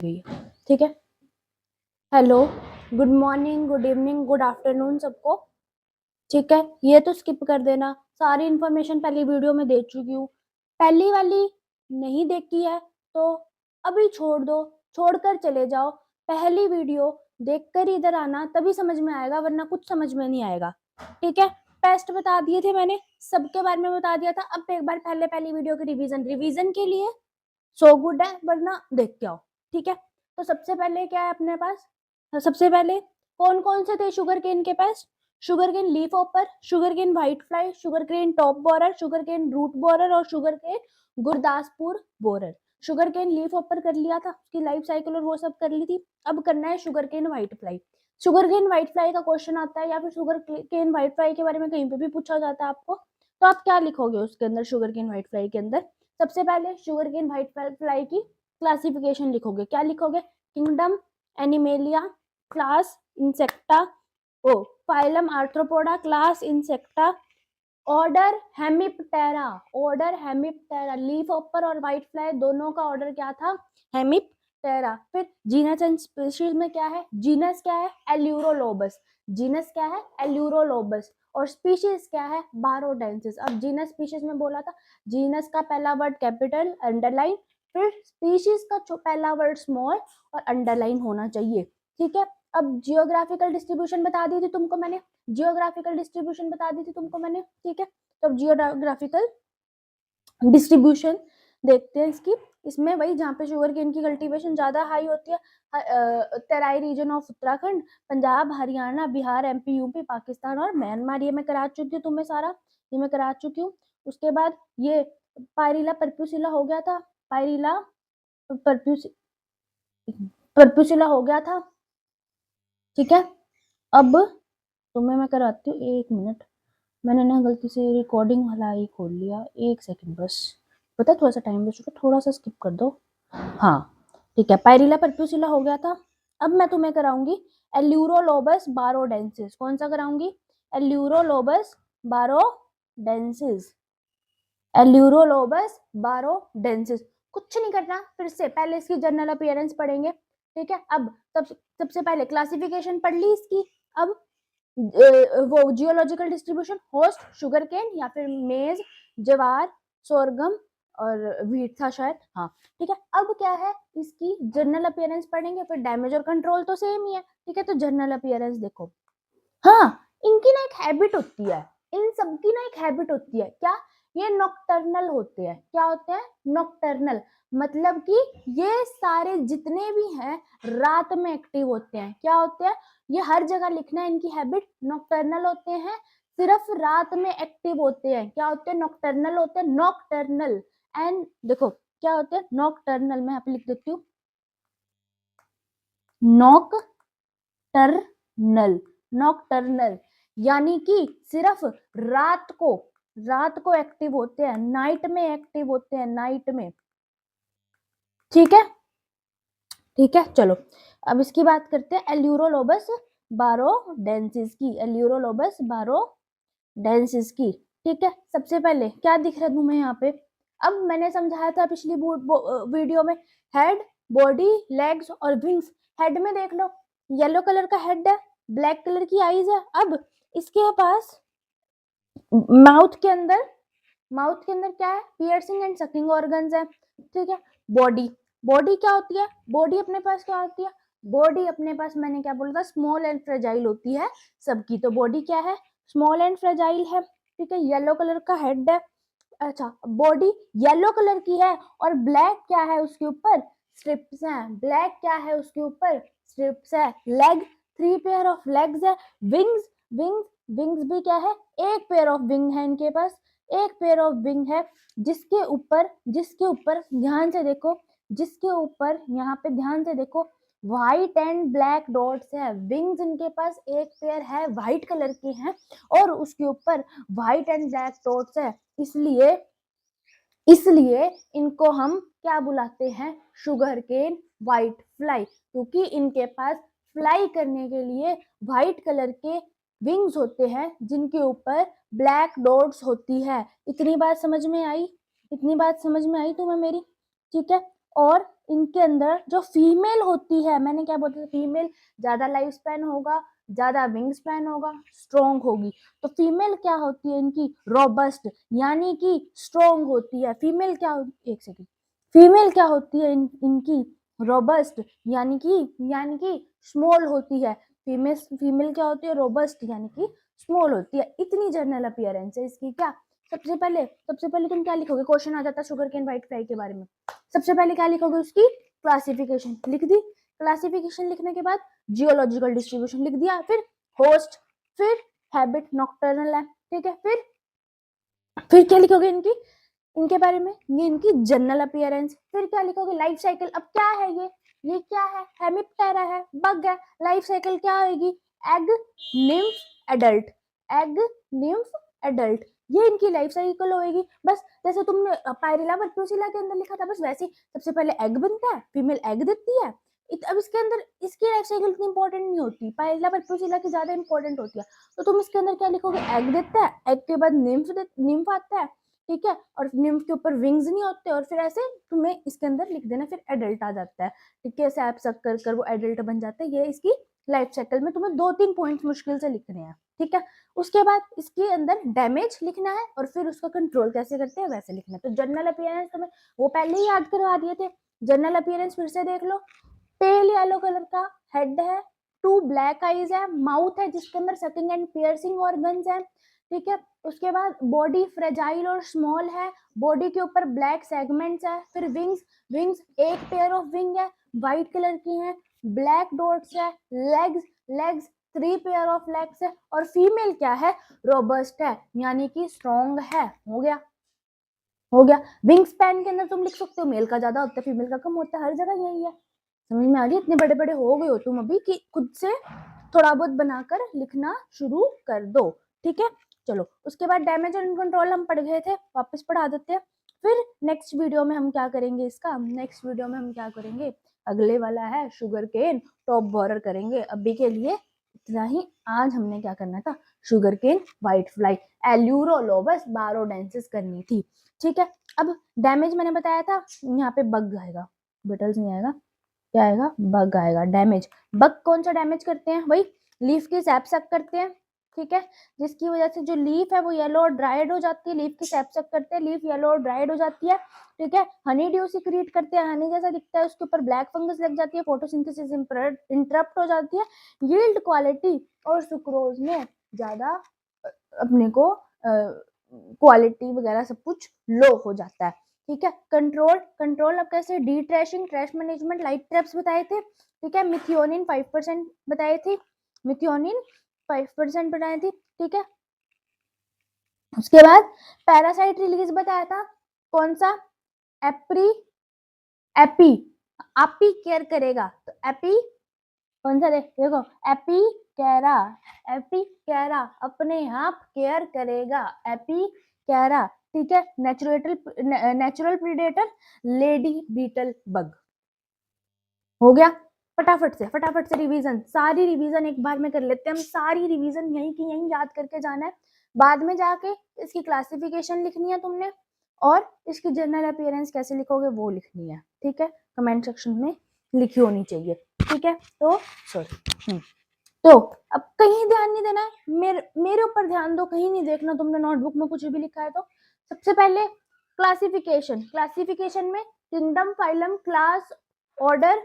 गई है। ठीक है, hello, good morning, good evening, good afternoon सबको। ठीक है, ये तो स्किप कर देना, सारी इन्फॉर्मेशन पहली वीडियो में दे चुकी हूँ। पहली वाली नहीं देखी है तो अभी छोड़ दो, छोड़कर चले जाओ। पहली वीडियो देखकर ही इधर आना, तभी समझ में आएगा, वरना कुछ समझ में नहीं आएगा। ठीक है, टेस्ट बता दिए थे मैंने, सबके बारे में बता दिया था। अब एक बार पहली वीडियो की रिवीजन के लिए सो गुड है, वरना देख के आओ। ठीक है, तो सबसे पहले क्या है अपने पास, सबसे पहले कौन कौन से थे शुगर केन के पास? Sugar cane leaf hopper, sugar केन white fly, sugar cane top borer, sugar cane root borer और sugar cane Gurdaspur borer. Sugar cane leaf hopper कर लिया था, उसकी लाइफ साइकिल और वो सब कर ली थी। अब करना है sugar cane white fly. Sugar cane white fly का क्वेश्चन आता है, या फिर शुगर केन व्हाइट फ्लाई के बारे में कहीं पे भी पूछा जाता है आपको, तो आप क्या लिखोगे उसके अंदर? शुगर केन व्हाइट फ्लाई के अंदर सबसे पहले शुगर केन व्हाइट फ्लाई की क्लासिफिकेशन लिखोगे। क्या लिखोगे? Kingdom Animalia, class Insecta, oh phylum Arthropoda, class Insecta, order Hemiptera, order Hemiptera. Leaf hopper और व्हाइट फ्लाई दोनों का ऑर्डर क्या था? हेमिप्टेरा। फिर जीनस एंड स्पीशीज में क्या है? जीनस क्या है? एल्यूरोलोबस। जीनस क्या है? एल्यूरोलोबस। और स्पीशीज क्या है? बारोडेंसिस। अब जीनस स्पीशीज में बोला था, जीनस का पहला वर्ड कैपिटल अंडरलाइन, फिर स्पीशीज का पहला वर्ड स्मॉल और अंडरलाइन होना चाहिए। ठीक है, अब जियोग्राफिकल डिस्ट्रीब्यूशन बता दी थी तुमको मैंने, जियोग्राफिकल डिस्ट्रीब्यूशन बता दी थी तुमको मैंने। ठीक है, तो अब जियोग्राफिकल डिस्ट्रीब्यूशन देखते हैं इसकी। इसमें वही जहाँ पे शुगर केन की कल्टीवेशन ज्यादा हाई होती है, Terai region of Uttarakhand, Punjab, Haryana, Bihar, MP, UP, Pakistan और म्यांमार। ये मैं करा चुकी हूँ तुम्हें सारा, ये मैं करा चुकी हूँ। उसके बाद ये पायरिला परप्यूसिला हो गया था, पायरिला परप्यूसिला हो गया था। ठीक है, अब तुम्हें मैं कराती हूँ, 1 मिनट, मैंने ना गलती से रिकॉर्डिंग वाला ही खोल लिया, 1 सेकंड बस। पता है थोड़ा सा टाइम वेस्ट, थोड़ा सा स्किप कर दो। हाँ ठीक है, पायरिला परप्यूसिला हो गया था। अब मैं तुम्हें कराऊंगी एल्यूरोलोबस बारोडेंसिस। कौन सा कराऊंगी? एल्यूरोलोबस बारोडेंसिस, एल्यूरोलोबस बारोडेंसिस। कुछ नहीं करना, फिर से पहले इसकी जनरल अपीयरेंस पढ़ेंगे। ठीक है, अब सबसे पहले क्लासिफिकेशन पढ़ ली इसकी। अब वो geological distribution, host sugarcane या फिर मेज, जवार, सोरगम और व्हीट था शायद। हाँ ठीक है, अब क्या है इसकी जनरल अपीयरेंस पढ़ेंगे, फिर डैमेज और कंट्रोल तो सेम ही है। ठीक है, तो जनरल अपीयरेंस देखो। हाँ, इनकी ना एक हैबिट होती है, इन सबकी ना एक हैबिट होती है। क्या? ये नॉकटर्नल होते हैं। क्या होते हैं? नॉकटर्नल। मतलब कि ये सारे जितने भी हैं रात में एक्टिव होते हैं। क्या होते हैं? ये हर जगह लिखना है, इनकी हैबिट नॉकटर्नल होते हैं, सिर्फ रात में एक्टिव होते हैं। क्या होते हैं? नॉकटर्नल होते हैं, नॉकटर्नल। एंड देखो क्या होते हैं नॉकटर्नल, मैं यहाँ पे लिख देती हूँ, नॉकटर्नल, नॉकटर्नल यानी कि सिर्फ रात को एक्टिव होते हैं, नाइट में एक्टिव होते हैं, नाइट में। ठीक है, ठीक है, चलो अब इसकी बात करते हैं एल्यूरोलोबस बारोडेंसिस की, एल्यूरोलोबस बारोडेंसिस की। ठीक है, सबसे पहले क्या दिख रहा है तुम्हें यहाँ पे? अब मैंने समझाया था पिछली वीडियो में, हेड, बॉडी, लेग्स और विंग्स। हेड में देख लो, येलो कलर का हेड है, ब्लैक कलर की आईज है। अब इसके पास माउथ के अंदर क्या है? पियर्सिंग एंड सकिंग ऑर्गन्स है। ठीक है, बॉडी, बॉडी क्या होती है? बॉडी अपने पास क्या होती है? बॉडी अपने पास मैंने क्या बोला था? स्मॉल एंड फ्रेजाइल होती है सबकी। तो बॉडी क्या है? स्मॉल एंड फ्रेजाइल है। ठीक है, येलो कलर का हेड है। अच्छा, बॉडी येलो कलर की है और ब्लैक क्या है उसके ऊपर? स्ट्रिप्स हैं। ब्लैक क्या है उसके ऊपर? स्ट्रिप्स है। लेग, 3 पेयर ऑफ लेग्स है। विंग्स, विंग्स भी क्या है? एक पेयर ऑफ विंग है इनके पास, एक पेयर ऑफ विंग है। जिसके ऊपर ध्यान से देखो, जिसके ऊपर यहाँ पे ध्यान से देखो, व्हाइट एंड ब्लैक डॉट्स है। विंग्स इनके पास एक पेयर है, व्हाइट कलर के हैं और उसके ऊपर व्हाइट एंड ब्लैक डॉट्स है। इसलिए इनको हम क्या बुलाते हैं? शुगर केन व्हाइट फ्लाई, क्योंकि इनके पास फ्लाई करने के लिए व्हाइट कलर के विंग्स होते हैं जिनके ऊपर ब्लैक डॉट्स होती है। इतनी बात समझ में आई? इतनी बात समझ में आई तुम्हें मेरी? ठीक है, और इनके अंदर जो फीमेल होती है, मैंने क्या बोला था, फीमेल ज्यादा लाइफ स्पैन होगा, ज्यादा विंग स्पैन होगा, स्ट्रॉन्ग होगी। तो फीमेल क्या होती है इनकी, रोबस्ट, यानी कि स्ट्रॉन्ग होती है। फीमेल क्या एक सेकेंड, फीमेल क्या होती है इनकी, रोबस्ट, यानी कि स्मॉल होती है। फीमेल फीमेल क्या होती है, रोबस्ट, यानी कि स्मॉल होती है। इतनी जनरल अपीयरेंस है इसकी। क्या सबसे पहले तुम क्या लिखोगे, क्वेश्चन आ जाता है शुगर केन व्हाइट फ्लाई के बारे में। सबसे पहले क्या लिखोगे, उसकी क्लासिफिकेशन लिख दी। क्लासिफिकेशन लिखने के बाद जियोलॉजिकल डिस्ट्रीब्यूशन लिख दिया, फिर होस्ट, फिर हैबिट नॉक्टर्नल है, ठीक है। फिर क्या लिखोगे इनके बारे में, ये इनकी जनरल अपीयरेंस। फिर क्या लिखोगे, लाइफ साइकिल। अब क्या है ये क्या है, हेमिप्टेरा है, बग है। लाइफ साइकिल क्या होगी, egg, nymph, adult, egg, nymph, adult, ये इनकी लाइफ साइकिल होगी। बस जैसे तुमने पायरिला वर्टोसिला के अंदर लिखा था, बस वैसे ही सबसे पहले एग बनता है, फीमेल एग देती है। अब इसके अंदर इसकी लाइफ साइकिल इतनी इंपॉर्टेंट नहीं होती, पायरिला वर्टोसिला की ज्यादा इंपॉर्टेंट होती है। तो तुम इसके अंदर क्या लिखोगे, एग देता है, एग के बाद निम्फ आता है, ठीक है, और निम्फ के ऊपर विंग्स नहीं होते, और फिर ऐसे तुम्हें इसके अंदर लिख देना, फिर एडल्ट आ जाता है, ठीक है। सैप सक कर वो एडल्ट बन जाता है। ये इसकी लाइफ साइकिल में तुम्हें 2-3 पॉइंट्स मुश्किल से लिखने हैं, ठीक है। उसके बाद इसके अंदर डैमेज लिखना है, और फिर उसका कंट्रोल कैसे करते हैं वैसे लिखना है। तो जनरल अपीयरेंस तुम्हें वो पहले ही याद करवा दिए थे। जनरल अपीयरेंस फिर से देख लो, पेल येलो कलर का हेड है, 2 ब्लैक आईज है, माउथ है जिसके अंदर सकिंग एंड पियर्सिंग ऑर्गन्स है, ठीक है। उसके बाद बॉडी फ्रेजाइल और स्मॉल है, बॉडी के ऊपर ब्लैक सेगमेंट्स है। फिर विंग्स एक पेयर ऑफ विंग है, व्हाइट कलर की है, ब्लैक डॉट्स है। लेग्स 3 पेयर ऑफ लेग्स है। और फीमेल क्या है, रोबस्ट है, यानी कि स्ट्रॉन्ग है। हो गया। विंग स्पैन के अंदर तुम लिख सकते हो, मेल का ज्यादा होता है, फीमेल का कम होता है, हर जगह यही है। समझ में आ गई, इतने बड़े बड़े हो गए हो तुम अभी कि खुद से थोड़ा बहुत बनाकर लिखना शुरू कर दो, ठीक है। चलो, उसके बाद डैमेज एंड कंट्रोल हम पढ़ गए थे, वापस पढ़ा देते हैं। फिर नेक्स्ट वीडियो में हम क्या करेंगे, अगले वाला है शुगर केन टॉप बॉरर करेंगे। अभी के लिए इतना ही। आज हमने क्या करना था, शुगर केन व्हाइट फ्लाई, एल्यूरोलोबस बारोडेंसिस करनी थी, ठीक है। अब डैमेज मैंने बताया था, यहाँ पे बग आएगा, बेटल्स नहीं आएगा, क्या आएगा, बग आएगा। डैमेज, बग कौन सा डैमेज करते हैं, वही लीफ की सैप सक करते हैं, ठीक है, जिसकी वजह से जो लीफ है वो येलो और ड्राइड हो जाती है। लीफ की सैप सक करते हैं, लीफ येलो और ड्राइड हो जाती है, ठीक है। हनी ड्यू सिक्रीट करते हैं, हनी जैसा दिखता है, उसके ऊपर ब्लैक फंगस लग जाती है, फोटोसिंथेसिस इंटरप्ट हो जाती है, यील्ड क्वालिटी और सुक्रोज में ज्यादा अपने को क्वालिटी वगैरह सब कुछ लो हो जाता है, ठीक है। कंट्रोल अब कैसे, detrashing, trash management, light traps बताए थे, ठीक है। मिथियोनिन 5% बताए थे, मिथियोनिन 5% बताई थी, ठीक है। उसके बाद पैरासाइट रिलीज बताया था, कौन सा, एपी आपी केयर करेगा, तो एपी कौन सा, देखो, एपी कैरा अपने आप केयर करेगा, एपी कैरा, ठीक है। Natural predator lady beetle bug. हो गया। फटाफट से रिवीजन, सारी रिवीजन एक बार में कर लेते हैं हम। सारी रिवीजन यहीं की यहीं याद करके जाना है, बाद में जाके इसकी क्लासिफिकेशन लिखनी है तुमने, और इसकी जनरल अपीयरेंस कैसे लिखोगे वो लिखनी है, ठीक है। कमेंट सेक्शन में लिखी होनी चाहिए, ठीक है। तो सॉरी, तो अब कहीं ध्यान नहीं देना है, मेरे ऊपर ध्यान दो, कहीं नहीं देखना तुमने नोटबुक में कुछ भी लिखा है तो। सबसे पहले क्लासिफिकेशन में kingdom, phylum, class, order,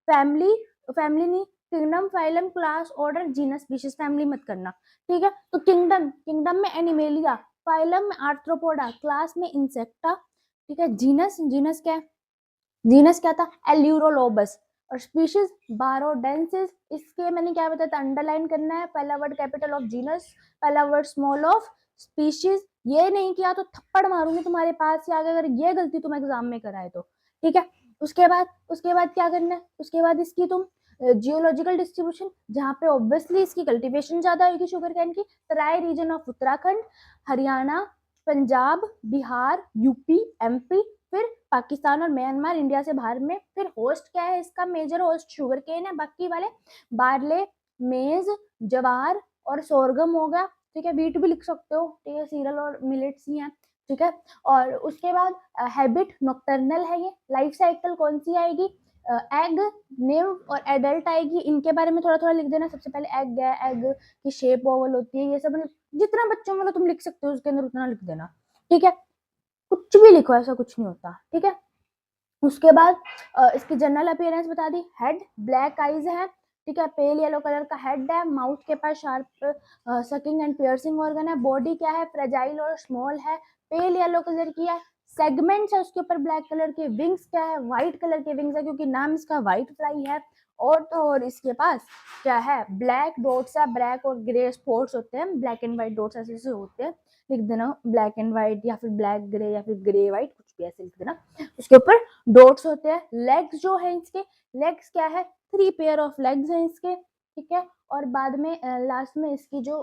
family नहीं, kingdom, phylum, class, order, genus, species, family मत करना, ठीक है। तो किंगडम में एनिमेलिया, फाइलम में आर्थ्रोपोडा, क्लास में इंसेक्टा, ठीक है। जीनस क्या था, एल्यूरोलोबस, और स्पीशीज बारोडेंसिस। इसके मैंने क्या बताया था, अंडरलाइन करना है, पहला वर्ड कैपिटल ऑफ जीनस, पहला वर्ड स्मॉल ऑफ स्पीशीज। ये नहीं किया तो थप्पड़ मारूंगी तुम्हारे पास से आगे, अगर ये गलती तुम एग्जाम में कराए तो, ठीक है। उसके बाद क्या करना है, उसके बाद इसकी तुम जियोलॉजिकल डिस्ट्रीब्यूशन, जहाँ पे ऑब्वियसली इसकी कल्टीवेशन ज्यादा होगी शुगर कैन की, Terai region of Uttarakhand, Haryana, Punjab, Bihar, UP, MP, फिर पाकिस्तान और म्यांमार, इंडिया से बाहर में। फिर होस्ट क्या है, इसका मेजर होस्ट शुगर केन है, बाकी वाले बार्ले, मेज, जवार और सोरगम हो गया, ठीक है। वीट भी लिख सकते हो, ठीक है, सीरियल और मिलेट्स ही हैं। ठीक है। और उसके बाद हैबिट नॉकटर्नल है ये। लाइफ साइकिल कौन सी आएगी, एग, निम्फ और एडल्ट आएगी। इनके बारे में थोड़ा थोड़ा लिख देना। सबसे पहले एग है, एग की शेप ओवल होती है, ये सब मतलब जितना बच्चों में तुम लिख सकते हो उसके अंदर उतना लिख देना, ठीक है। कुछ भी लिखो, ऐसा कुछ नहीं होता, ठीक है। उसके बाद इसकी जनरल अपीयरेंस बता दी। हेड, ब्लैक आईज है, ठीक है, पेल येलो कलर का हेड है, माउथ के पास sharp sucking and piercing organ है, बॉडी क्या है, फ्रेजाइल और स्मॉल है, पेल येलो कलर की है, सेगमेंट्स है उसके ऊपर ब्लैक कलर के, विंग्स क्या है, व्हाइट कलर के विंग्स है क्योंकि नाम इसका व्हाइट फ्लाई है, और तो और इसके पास क्या है, ब्लैक डॉट्स है, ब्लैक और ग्रे स्पॉट्स होते हैं, ब्लैक एंड व्हाइट डॉट्स ऐसे होते हैं, लिख देना ब्लैक एंड व्हाइट या फिर ब्लैक ग्रे या फिर ग्रे व्हाइट, कुछ भी ऐसे लिख देना। उसके ऊपर डॉट्स होते हैं। लेग्स जो है इसके, लेग्स क्या है, 3 पेयर ऑफ लेग्स हैं इसके, ठीक है। और बाद में लास्ट में इसकी जो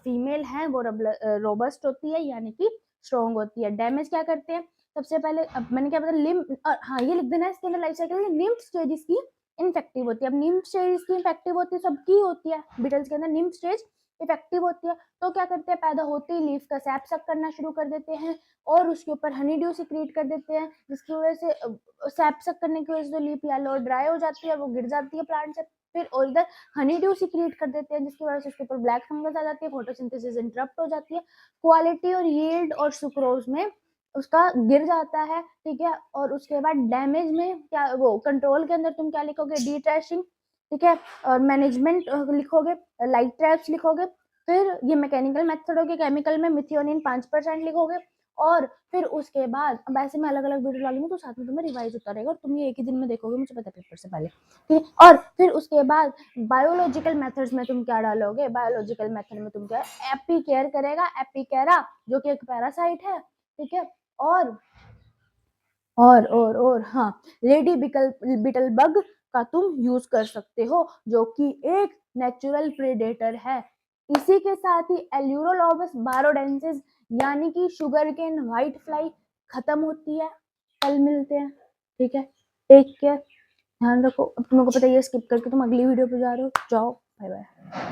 फीमेल है वो रोबस्ट होती है, यानी कि स्ट्रॉन्ग होती है। डैमेज क्या करते हैं, सबसे पहले अब मैंने क्या बताया, लिम्फ, हाँ ये लिख देना इसके अंदर लाइफ साइकिल में निम्फ स्टेज इसकी इन्फेक्टिव होती है। अब निम्फ स्टेज इसकी इफेक्टिव होती है, सबकी होती है, बीटल्स के अंदर निम्फ स्टेज इफेक्टिव होती है। तो क्या करते हैं, पैदा होते ही लीफ का सैप सक करना शुरू कर देते हैं और उसके ऊपर हनी ड्यू सिक्रीट कर देते हैं, जिसकी वजह से सैप सक करने की वजह से लीफ येलो ड्राई हो जाती है, वो गिर जाती है प्लांट से। फिर और इधर हनी ड्यू सिक्रीट कर देते हैं, जिसकी वजह से उसके ऊपर ब्लैक फंगस आ जाती है, फोटोसिंथेसिस इंटरप्ट हो जाती है, क्वालिटी और यील्ड और सुक्रोज में उसका गिर जाता है, ठीक है। और उसके बाद डैमेज में क्या, वो कंट्रोल के अंदर तुम क्या लिखोगे, डी ट्रैशिंग, ठीक है, और मैनेजमेंट लिखोगे, लाइट ट्रैप्स लिखोगे। फिर ये मैकेनिकल मेथड हो गया, केमिकल में मिथियोनिन 5% लिखोगे। और फिर उसके बाद, अब ऐसे में अलग अलग वीडियो डालूंगी तो साथ में तुम्हें रिवाइज होता रहेगा और तुम ये एक ही दिन में देखोगे, मुझे पता है पेपर से पहले, ठीक है। और फिर उसके बाद बायोलॉजिकल मेथड्स में तुम क्या डालोगे, बायोलॉजिकल मेथड में तुम क्या, एपी केयर करेगा, एपिकेरा जो कि एक पैरासाइट है, ठीक है। और हाँ, लेडी बिटल बग का तुम यूज कर सकते हो, जो कि एक नेचुरल प्रेडेटर है। इसी के साथ ही एल्यूरोलॉबस बारोडेंसिस यानी कि शुगर केन व्हाइट फ्लाई खत्म होती है। कल मिलते हैं, ठीक है, टेक केयर, ध्यान रखो। अब तुमको पता है ये स्किप करके तुम अगली वीडियो पे जा रहे हो, जाओ, बाय बाय।